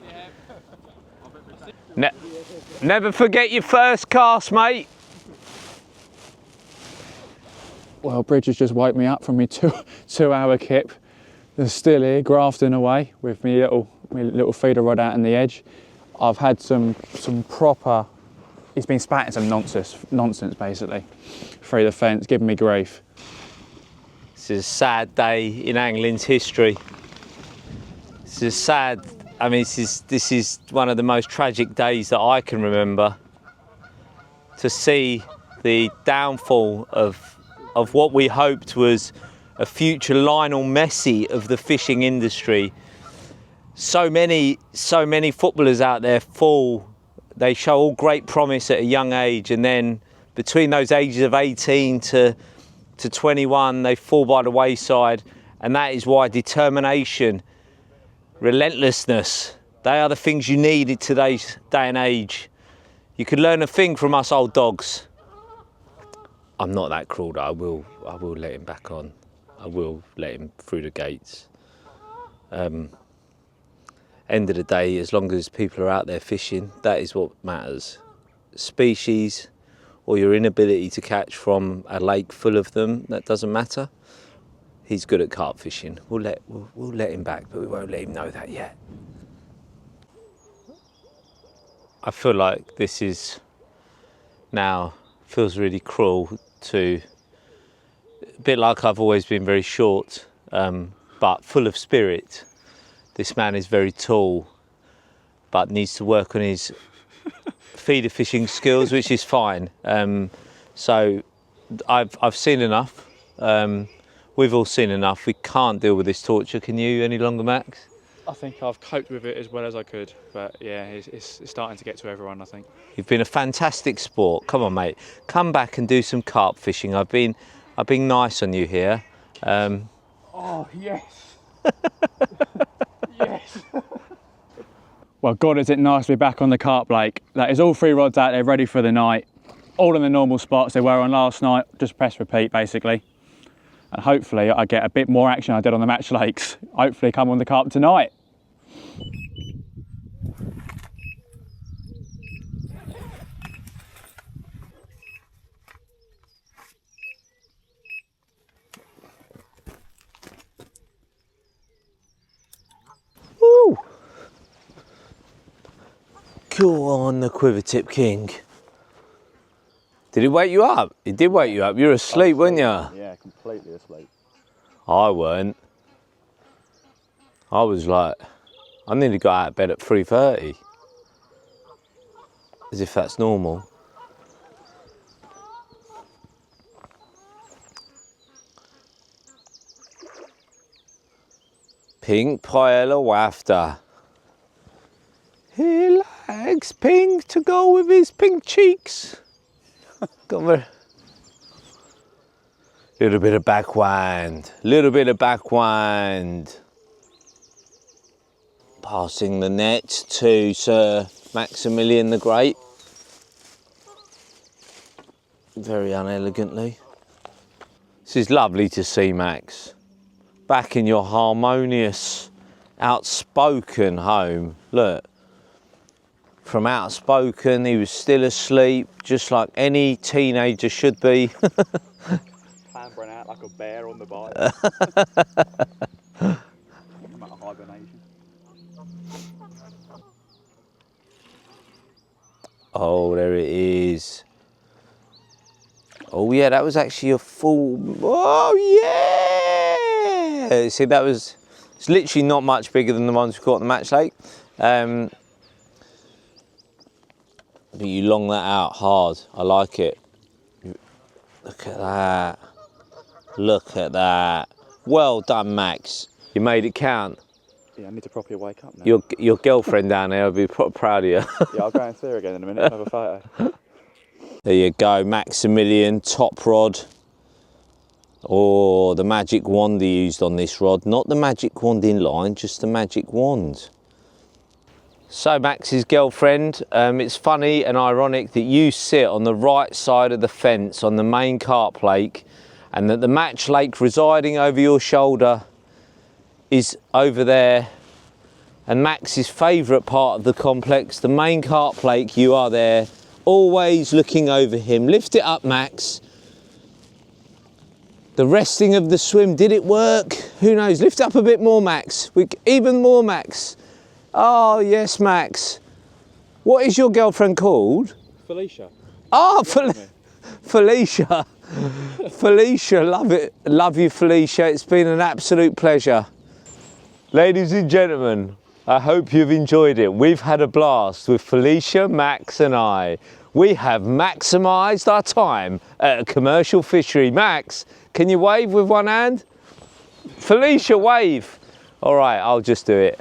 Never forget your first cast, mate. Well, Bridge has just woke me up from my two-hour kip. They're still here, grafting away with me little feeder rod out on the edge. I've had some proper. He's been spatting some nonsense basically through the fence, giving me grief. This is a sad day in angling's history. This is sad. I mean, this is one of the most tragic days that I can remember. To see the downfall of what we hoped was a future Lionel Messi of the fishing industry. so many footballers out there fall. They show all great promise at a young age, and then between those ages of 18 to 21, they fall by the wayside. And that is why determination, relentlessness, they are the things you need in today's day and age. You could learn a thing from us old dogs. I'm not that cruel, though. I will let him back on. I will let him through the gates. End of the day, as long as people are out there fishing, that is what matters. Species or your inability to catch from a lake full of them, that doesn't matter. He's good at carp fishing. We'll let him back, but we won't let him know that yet. I feel like this is now, feels really cruel to, a bit like I've always been very short, but full of spirit. This man is very tall, but needs to work on his feeder fishing skills, which is fine. So I've seen enough. We've all seen enough. We can't deal with this torture. Can you any longer, Max? I think I've coped with it as well as I could, but yeah, it's starting to get to everyone, I think. You've been a fantastic sport. Come on, mate. Come back and do some carp fishing. I've been nice on you here. Oh, yes. Yes. Well, God, is it nice to be back on the carp lake. That is all 3 rods out there ready for the night. All in the normal spots they were on last night. Just press repeat, basically. And hopefully I get a bit more action I did on the match lakes. Hopefully come on the carp tonight. Woo! Go on, the quiver tip king. Did it wake you up? It did wake you up. You were asleep, weren't you? Yeah, completely asleep. I weren't. I was like, I nearly got out of bed at 3:30. As if that's normal. Pink pile of wafter. He likes pink to go with his pink cheeks. Come over. Little bit of backwind. Little bit of backwind. Passing the net to Sir Maximilian the Great. Very unelegantly. This is lovely to see, Max. Back in your harmonious, outspoken home. Look. From outspoken, he was still asleep, just like any teenager should be. Clambering out like a bear on the bike. I'm out of hibernation. Oh, there it is. Oh yeah, that was actually a full. Oh yeah! See, it's literally not much bigger than the ones we caught on the match lake. But you long that out hard. I like it. Look at that. Look at that. Well done, Max. You made it count. Yeah, I need to properly wake up now. Your girlfriend down there will be proud of you. Yeah, I'll go and see her again in a minute, have a photo. There you go, Maximilian, top rod. Oh, the magic wand he used on this rod. Not the magic wand in line, just the magic wand. So Max's girlfriend, it's funny and ironic that you sit on the right side of the fence on the main carp lake, and that the match lake residing over your shoulder is over there, and Max's favourite part of the complex, the main carp lake, you are there, always looking over him. Lift it up, Max. The resting of the swim, did it work? Who knows? Lift up a bit more, Max. Even more, Max. Oh, yes, Max. What is your girlfriend called? Felicia. Oh, Felicia. Felicia, love it. Love you, Felicia. It's been an absolute pleasure. Ladies and gentlemen, I hope you've enjoyed it. We've had a blast with Felicia, Max and I. We have maximised our time at a commercial fishery. Max, can you wave with one hand? Felicia, wave. All right, I'll just do it.